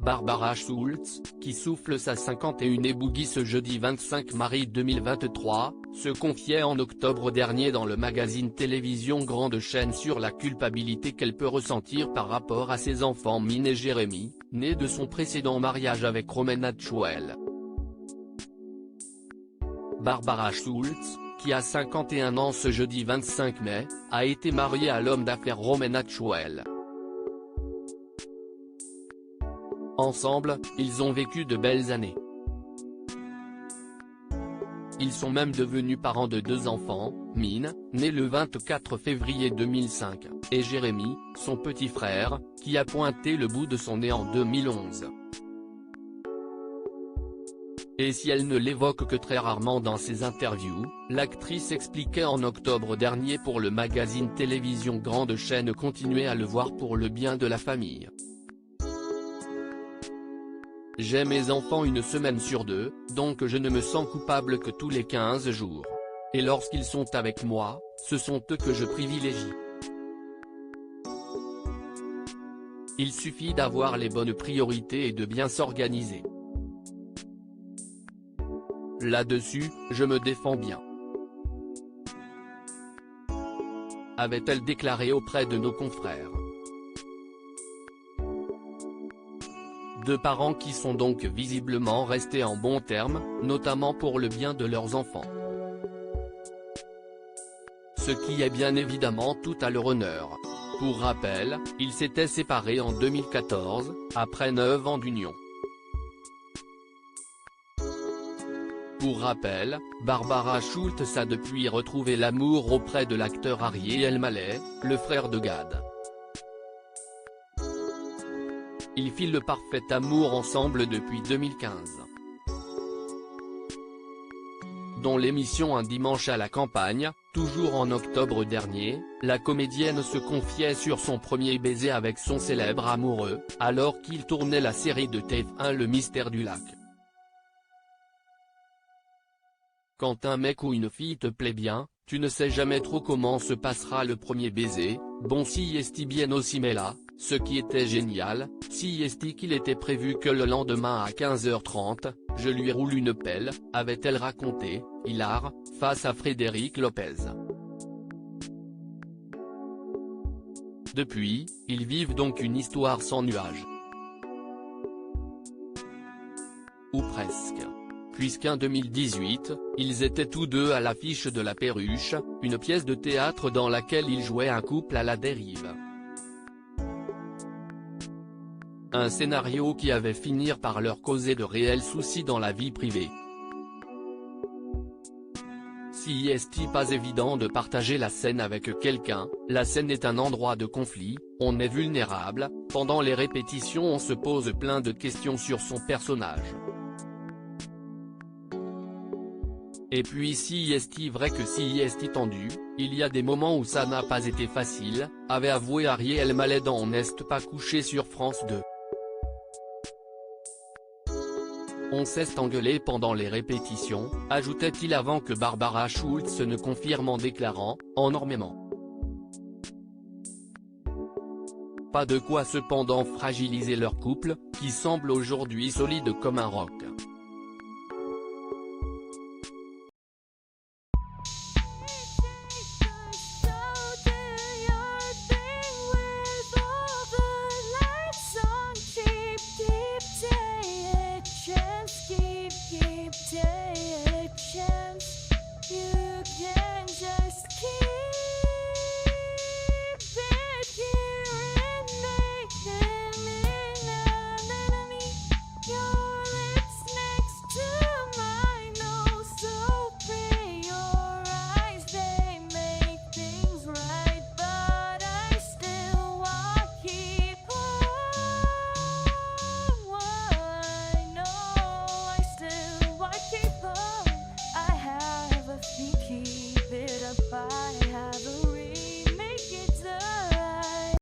Barbara Schultz, qui souffle sa 51e bougie ce jeudi 25 mars 2023, se confiait en octobre dernier dans le magazine télévision Grande Chaîne sur la culpabilité qu'elle peut ressentir par rapport à ses enfants Min et Jérémy, nés de son précédent mariage avec Romena Tchouel. Barbara Schultz, qui a 51 ans ce jeudi 25 mai, a été mariée à l'homme d'affaires Romena Tchouel. Ensemble, ils ont vécu de belles années. Ils sont même devenus parents de 2 enfants, Min, né le 24 février 2005, et Jérémy, son petit frère, qui a pointé le bout de son nez en 2011. Et si elle ne l'évoque que très rarement dans ses interviews, l'actrice expliquait en octobre dernier pour le magazine télévision Grande Chaîne continuer à le voir pour le bien de la famille. J'ai mes enfants une semaine sur 2, donc je ne me sens coupable que tous les 15 jours. Et lorsqu'ils sont avec moi, ce sont eux que je privilégie. Il suffit d'avoir les bonnes priorités et de bien s'organiser. Là-dessus, je me défends bien. Avait-elle déclaré auprès de nos confrères. 2 parents qui sont donc visiblement restés en bons termes, notamment pour le bien de leurs enfants. Ce qui est bien évidemment tout à leur honneur. Pour rappel, ils s'étaient séparés en 2014, après 9 ans d'union. Pour rappel, Barbara Schultz a depuis retrouvé l'amour auprès de l'acteur Arié Elmaleh, le frère de Gad. Ils filent le parfait amour ensemble depuis 2015. Dans l'émission Un dimanche à la campagne, toujours en octobre dernier, la comédienne se confiait sur son premier baiser avec son célèbre amoureux, alors qu'il tournait la série de TF1 Le Mystère du Lac. Quand un mec ou une fille te plaît bien, tu ne sais jamais trop comment se passera le premier baiser, bon si est bien aussi mais là, ce qui était génial, si est qu'il était prévu que le lendemain à 15h30, je lui roule une pelle, avait-elle raconté, hilar, face à Frédéric Lopez. Depuis, ils vivent donc une histoire sans nuages. Ou presque. Puisqu'en 2018, ils étaient tous deux à l'affiche de La Perruche, une pièce de théâtre dans laquelle ils jouaient un couple à la dérive. Un scénario qui avait fini par leur causer de réels soucis dans la vie privée. Si est pas évident de partager la scène avec quelqu'un, la scène est un endroit de conflit, on est vulnérable, pendant les répétitions on se pose plein de questions sur son personnage. Et puis si est vrai que si est tendu, il y a des moments où ça n'a pas été facile, avait avoué Arié Elmaleh dans On n'est pas couché sur France 2. On s'est engueulé pendant les répétitions, ajoutait-il avant que Barbara Schultz ne confirme en déclarant, énormément. Pas de quoi cependant fragiliser leur couple, qui semble aujourd'hui solide comme un roc.